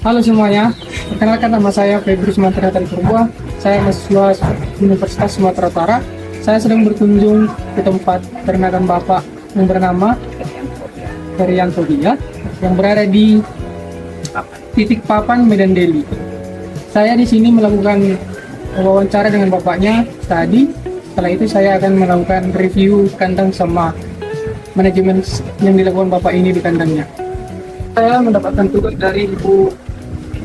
Halo semuanya, perkenalkan nama saya Febri Sumatera Purba. Saya mahasiswa Universitas Sumatera Utara. Saya sedang berkunjung ke tempat peternakan Bapak yang bernama Herianto Dia yang berada di titik papan Medan Deli. Saya di sini melakukan wawancara dengan bapaknya tadi. Setelah itu saya akan melakukan review kandang sama manajemen yang dilakukan bapak ini di kandangnya. Saya mendapatkan tugas dari Ibu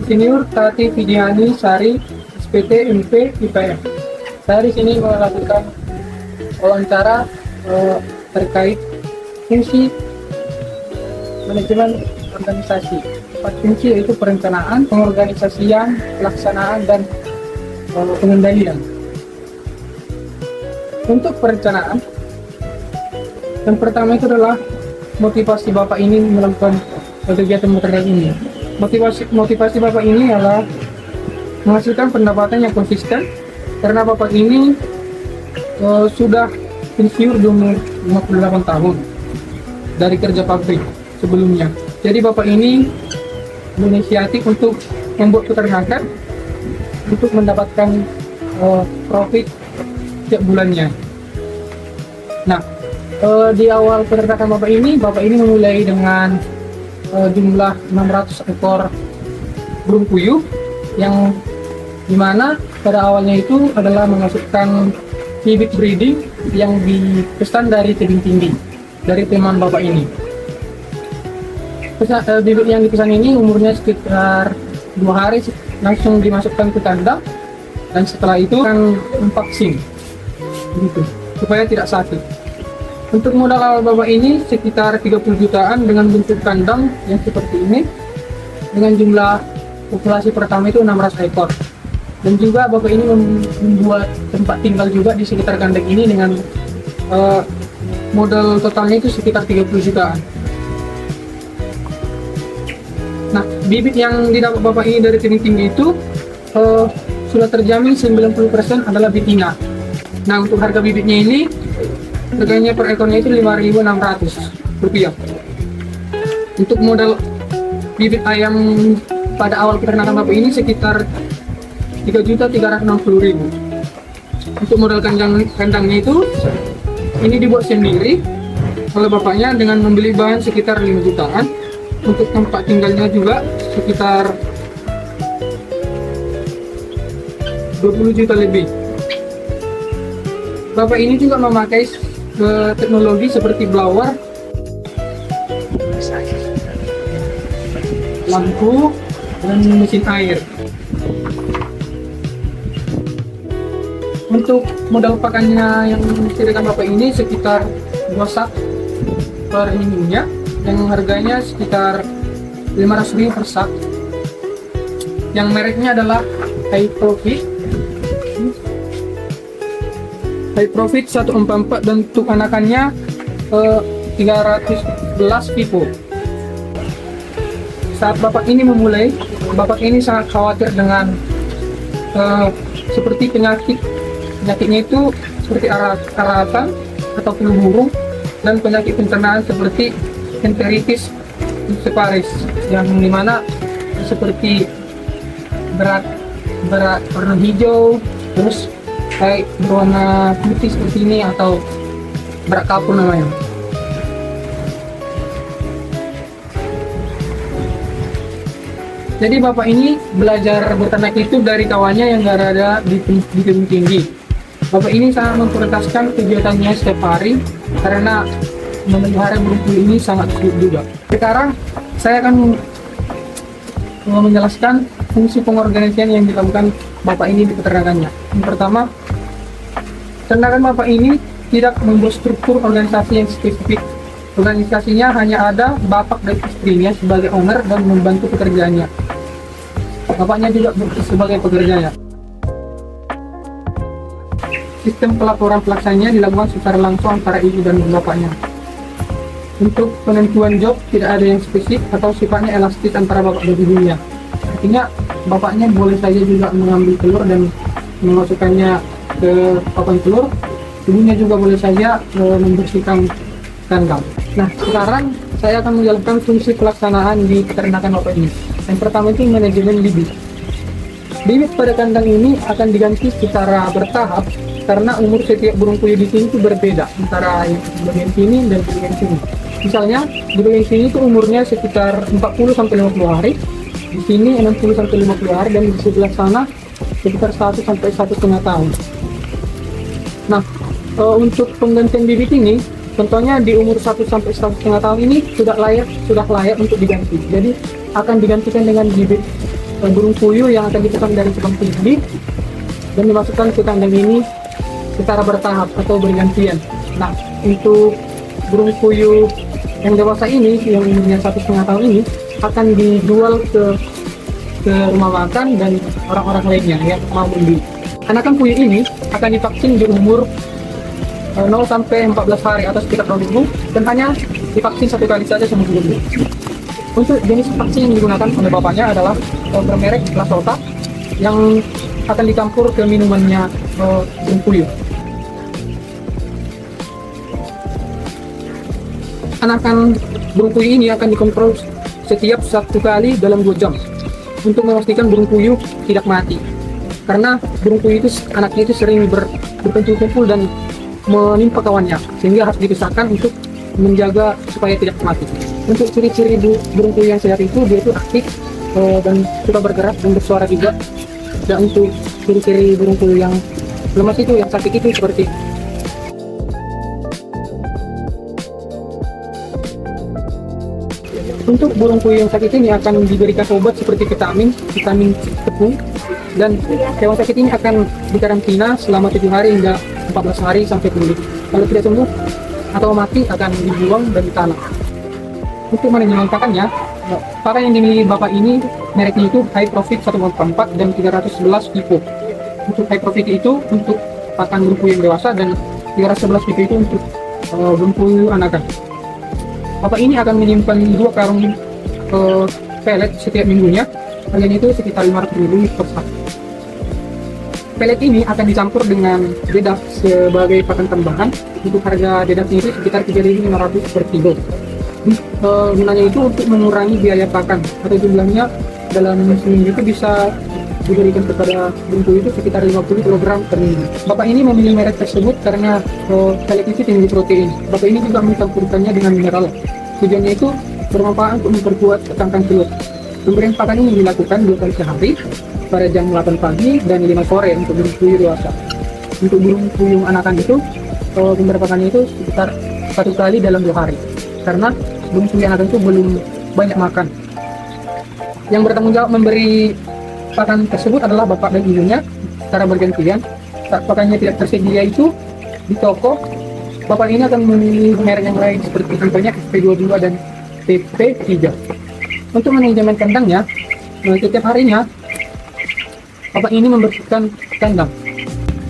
Senior Tati Vidiani Sari, SPT MP IPM. Saya di sini melakukan wawancara terkait fungsi manajemen organisasi. 4 fungsi yaitu perencanaan, pengorganisasian, pelaksanaan, dan pengendalian. Untuk perencanaan, yang pertama itu adalah motivasi Bapak ini melakukan kegiatan peternakan ini. Motivasi Bapak ini adalah menghasilkan pendapatan yang konsisten karena Bapak ini sudah pensiun di umur 58 tahun dari kerja pabrik sebelumnya. Jadi Bapak ini berinisiatif untuk membuat peternakan untuk mendapatkan profit setiap bulannya. Nah, di awal peternakan Bapak ini memulai dengan jumlah 600 ekor burung puyuh yang dimana pada awalnya itu adalah menghasilkan bibit breeding yang dipesan dari tebing tinggi dari teman Bapak ini. Bibit yang dipesan ini umurnya sekitar 2 hari langsung dimasukkan ke kandang, dan setelah itu akan vaksin gitu supaya tidak sakit. Untuk modal awal Bapak ini sekitar 30 jutaan dengan bentuk kandang yang seperti ini dengan jumlah populasi pertama itu 600 ekor. Dan juga Bapak ini membuat tempat tinggal juga di sekitar kandang ini dengan modal totalnya itu sekitar 30 jutaan. Nah, bibit yang didapat Bapak ini dari tebing tinggi itu sudah terjamin 90% adalah betina. Nah, untuk harga bibitnya ini harganya per ekornya itu Rp5.600. Untuk modal bibit ayam pada awal peternakan Bapak ini sekitar Rp3.360.000. Untuk modal kandangnya itu ini dibuat sendiri oleh bapaknya dengan membeli bahan sekitar 5 jutaan. Untuk tempat tinggalnya juga sekitar 20 juta lebih. Bapak ini juga memakai teknologi seperti blower, lampu, dan mesin air. Untuk modal pakannya yang disediakan Bapak ini sekitar 2 sak per minggunya, yang harganya sekitar 500.000 per sak. Yang mereknya adalah High Profit 144, dan untuk anakannya 311 Vivo. Saat Bapak ini memulai, Bapak ini sangat khawatir dengan seperti penyakitnya itu seperti aratan atau flu burung, dan penyakit pencernaan seperti enteritis separis yang dimana seperti berat warna hijau, terus kayak berwarna putih seperti ini, atau berak kapur namanya. Jadi Bapak ini belajar beternak itu dari kawannya yang berada di tebing tinggi. Bapak ini sangat memprioritaskan kegiatannya setiap hari karena memelihara burung puyuh ini sangat sulit juga. Sekarang saya akan menjelaskan fungsi pengorganisasian yang dilakukan Bapak ini di peternakannya. Yang pertama, peternakan Bapak ini tidak membuat struktur organisasi yang spesifik. Organisasinya hanya ada Bapak dan istrinya sebagai owner dan membantu pekerjaannya. Bapaknya juga sebagai pekerjanya. Sistem pelaporan pelaksananya dilakukan secara langsung antara ibu dan bapaknya. Untuk penentuan job tidak ada yang spesifik atau sifatnya elastis antara bapak dan ibunya. Artinya bapaknya boleh saja juga mengambil telur dan memasukkannya ke papan telur. Ibunya juga boleh saja membersihkan kandang. Nah, sekarang saya akan menjalankan fungsi pelaksanaan di peternakan bapak ini. Yang pertama itu manajemen bibit. Bibit pada kandang ini akan diganti secara bertahap karena umur setiap burung puyuh di sini itu berbeda antara yang di bagian sini dan di bagian sini. Misalnya di bagian sini itu umurnya sekitar 40 sampai 50 hari, di sini 60 sampai 50 hari, dan di sebelah sana sekitar 1 sampai 1,5 tahun. Nah, untuk penggantian bibit ini, contohnya di umur 1 sampai 1,5 tahun ini sudah layak untuk diganti. Jadi akan digantikan dengan bibit burung puyuh yang akan dipesan dari Jepang tinggi dan dimasukkan ke kandang ini secara bertahap atau bergantian. Nah, untuk burung puyuh yang dewasa ini, yang umurnya 1,5 tahun ini, akan dijual ke rumah makan dan orang-orang lainnya yang mau membeli. Anakan puyuh ini akan divaksin di umur 0 sampai 14 hari atau sekitar 2 minggu, dan hanya divaksin 1 kali saja seminggu. Untuk jenis vaksin yang digunakan oleh bapaknya adalah bermerek Lasota yang akan dicampur ke minumannya burung puyuh. Anakan burung puyuh ini akan dikontrol setiap 1 kali dalam 2 jam untuk memastikan burung puyuh tidak mati. Karena burung puyuh itu anaknya itu sering berkumpul-kumpul dan menimpa kawannya, sehingga harus dipisahkan untuk menjaga supaya tidak mati. Untuk ciri-ciri burung puyuh yang sehat itu, dia itu aktif dan suka bergerak dan bersuara juga. Dan untuk ciri-ciri burung puyuh yang lemas itu, yang sakit itu seperti untuk burung puyuh yang sakit ini akan diberikan obat seperti vitamin tepung, dan hewan sakit ini akan dikarantina selama 7 hari hingga 14 hari sampai pulih. Kalau tidak sembuh atau mati akan dibuang dan ditanam. Untuk manajemen pakannya, pakan yang dimiliki bapak ini mereknya itu High Profit 144 dan 311 tipe. Untuk High Profit itu untuk pakan burung puyuh yang dewasa, dan 311 tipe itu untuk burung puyuh anakan. Bapak ini akan menyimpan 2 karung pelet setiap minggunya. Harganya itu sekitar 500.000 per sak. Pelet ini akan dicampur dengan dedak sebagai pakan tambahan. Untuk harga dedaknya itu sekitar 3.500 per kilo. Gunanya itu untuk mengurangi biaya pakan atau jumlahnya dalam seminggu itu bisa diberikan kepada burung puyuh itu sekitar 50 kg per minggu. Bapak ini memilih merek tersebut karena pelet itu tinggi protein. Bapak ini juga mencampurkannya dengan mineral. Tujuannya itu bermanfaat untuk memperkuat ketangkan telur. Pemberian pakan ini dilakukan 2 kali sehari pada jam 8 pagi dan 5 sore untuk burung puyuh dewasa. Untuk burung puyuh anakan itu pemberian pakannya itu sekitar 1 kali dalam 2 hari. Karena burung puyuh anakan itu belum banyak makan. Yang bertanggung jawab memberi pakan tersebut adalah bapak dan ibunya secara bergantian. Saat pakannya tidak tersedia itu di toko, bapak ini akan memilih merek yang lain seperti contohnya SP22 dan PP3. Untuk manajemen kandangnya, setiap harinya bapak ini membersihkan kandang.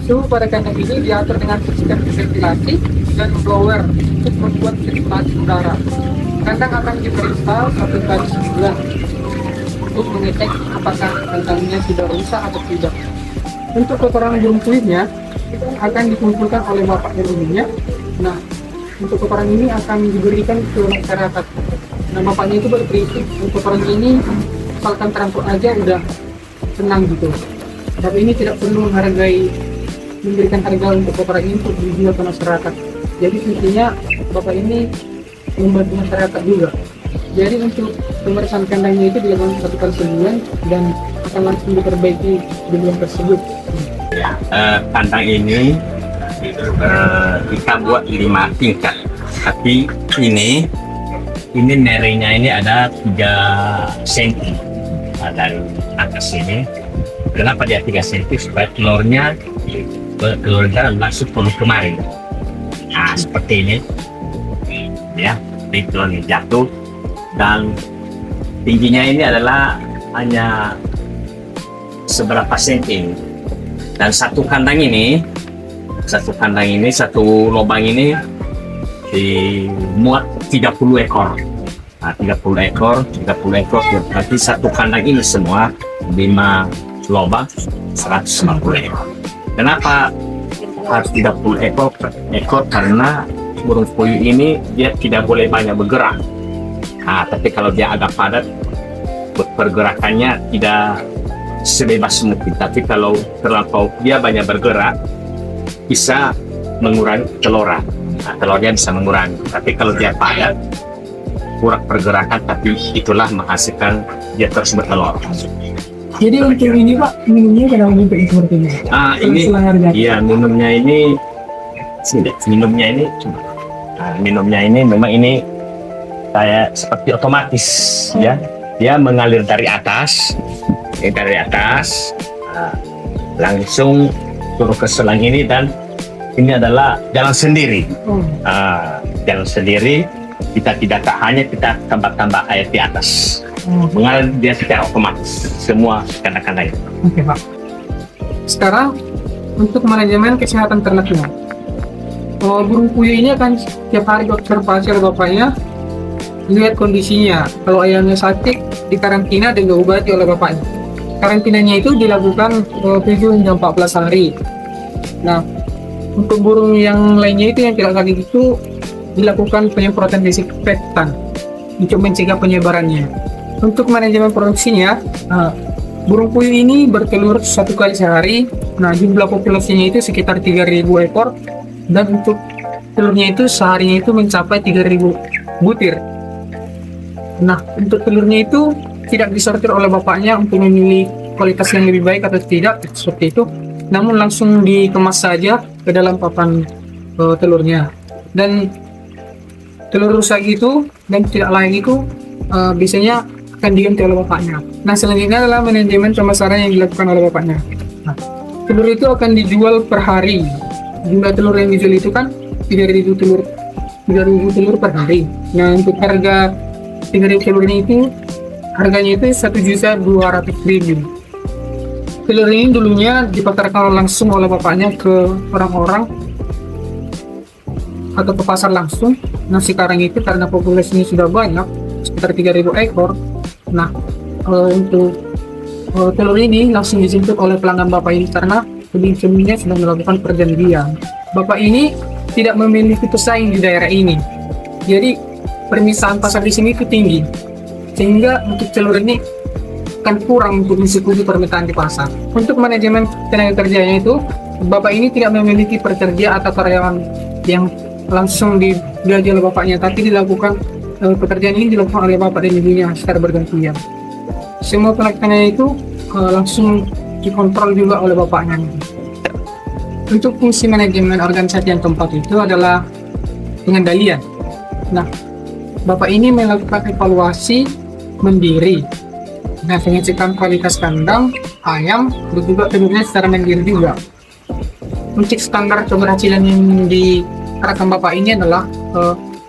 Suhu pada kandang ini diatur dengan sistem ventilasi dan blower untuk membuat sirkulasi udara. Kandang akan diperiksa 1 kali sebulan untuk mengecek apakah kandangnya sudah rusak atau tidak. Untuk kotoran burung puyuhnya akan dikumpulkan oleh bapak dan ibunya. Nah, untuk kotoran ini akan diberikan ke masyarakat. Nah, bapaknya itu berprinsip kotoran ini asalkan terangkut aja udah senang gitu. Tapi ini tidak perlu memberikan harga untuk kotoran ini untuk dijual ke masyarakat. Jadi intinya bapak ini membantu masyarakat juga. Jadi untuk pembersihan kandangnya itu dilakukan 1 kali sebulan dan akan langsung diperbaiki di bulan tersebut. Kandang ini kita buat 5 tingkat, tapi ini nerenya ini ada 3 cm dari atas ini. Kenapa dia 3 cm? Supaya telurnya langsung penuh kemarin. Nah, seperti ini ya, telurnya jatuh, dan tingginya ini adalah hanya seberapa senti. Dan satu kandang ini, satu lubang ini dimuat 30 ekor. Nah, 30 ekor, berarti satu kandang ini semua 5 lubang 150 ekor. Kenapa harus 30 ekor? Karena burung puyuh ini dia tidak boleh banyak bergerak. Nah, tapi kalau dia agak padat, pergerakannya tidak sebebas mungkin. Tapi kalau terlampau dia banyak bergerak, bisa mengurangi keteloran. Nah, telurnya bisa mengurangi. Tapi kalau dia padat, kurang pergerakan, tapi itulah menghasilkan dia terus bertelur. Jadi untuk ini Pak, minumnya pada umumnya seperti ini. Ini, Selang harga. iya minumnya ini, sini deh, minumnya ini, coba. Nah, minumnya ini memang ini kayak seperti otomatis, ya. Dia mengalir dari atas, nah, langsung turun ke selang ini, dan ini adalah jalan sendiri. Jalan sendiri, kita tidak hanya kita tambah-tambah air di atas. Mengalir dia secara otomatis semua kandang-kandang itu. Oke Pak. Sekarang untuk manajemen kesehatan ternaknya, burung puyuh ini akan setiap hari diobservasi oleh bapaknya, lihat kondisinya. Kalau ayamnya sakit, dikarantina dan diobati oleh bapaknya. Karantinanya itu dilakukan 7 hingga 14 hari. Nah, untuk burung yang lainnya itu yang tidak sakit itu dilakukan penyemprotan desinfektan untuk mencegah penyebarannya. Untuk manajemen produksinya, burung puyuh ini bertelur 1 kali sehari. Nah, jumlah populasinya itu sekitar 3.000 ekor, dan untuk telurnya itu seharinya itu mencapai 3.000 butir. Nah, untuk telurnya itu tidak disortir oleh bapaknya untuk memilih kualitas yang lebih baik atau tidak seperti itu, namun langsung dikemas saja ke dalam papan telurnya. Dan telur rusak itu dan tidak layak itu biasanya akan diganti oleh bapaknya. Nah, selanjutnya adalah manajemen pemasaran yang dilakukan oleh bapaknya. Nah, telur itu akan dijual per hari. Jumlah telur yang dijual itu kan 3.000 telur per hari. Nah, untuk harga 3.000 telur ini itu harganya itu 1.200.000. Telur ini dulunya dipasarkan langsung oleh bapaknya ke orang-orang atau ke pasar langsung. Nah, sekarang itu karena populasinya sudah banyak, sekitar 3.000 ekor. Nah, untuk telur ini langsung dijemput oleh pelanggan bapak ini karena sebelumnya sudah melakukan perjanjian. Bapak ini tidak memiliki pesaing di daerah ini, jadi permintaan pasar di sini itu tinggi, sehingga untuk telur ini akan kurang untuk mencukupi permintaan di pasar. Untuk manajemen tenaga kerjanya itu, bapak ini tidak memiliki pekerja atau karyawan yang langsung digaji oleh bapaknya, tapi dilakukan pekerjaan ini dilakukan oleh bapak dan ibunya secara bergantian. Semua pelaksananya itu langsung dikontrol juga oleh bapaknya. Untuk fungsi manajemen organisasi yang keempat itu adalah pengendalian. Nah, bapak ini melakukan evaluasi mandiri. Nah, pengecekan kualitas kandang, ayam, dan juga telurnya secara mandiri juga. Untuk standar keberhasilan yang diharapkan bapak ini adalah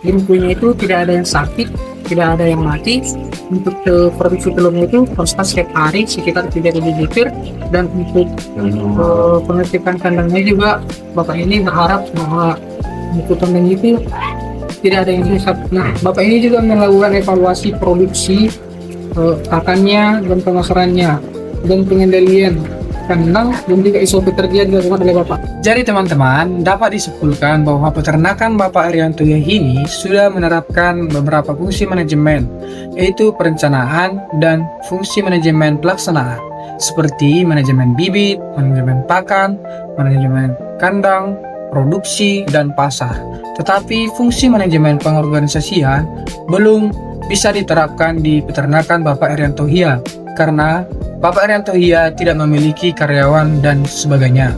burung itu tidak ada yang sakit, tidak ada yang mati. Untuk produksi telurnya itu konstan setiap hari sekitar 3.000 butir, dan untuk pengecekan kandangnya juga bapak ini berharap bahwa untuk kandang itu tidak ada yang rusak. Nah, bapak ini juga melakukan evaluasi produksi, pakannya dan pemasarannya, dan pengendalian kandang, dan juga SOP kerja dilakukan oleh bapak. Jadi teman-teman, dapat disimpulkan bahwa peternakan Bapak Arianto ini sudah menerapkan beberapa fungsi manajemen, yaitu perencanaan dan fungsi manajemen pelaksanaan, seperti manajemen bibit, manajemen pakan, manajemen kandang, produksi, dan pasar. Tetapi fungsi manajemen pengorganisasian belum bisa diterapkan di peternakan Bapak Arianto karena Bapak Arianto tidak memiliki karyawan dan sebagainya.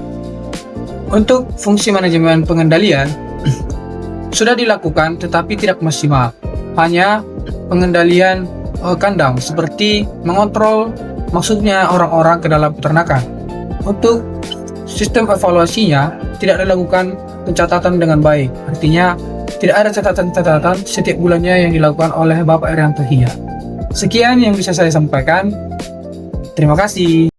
Untuk fungsi manajemen pengendalian sudah dilakukan tetapi tidak maksimal. Hanya pengendalian kandang seperti mengontrol maksudnya orang-orang ke dalam peternakan. Untuk sistem evaluasinya tidak dilakukan pencatatan dengan baik. Artinya tidak ada catatan-catatan setiap bulannya yang dilakukan oleh Bapak Arianto. Sekian yang bisa saya sampaikan. Terima kasih.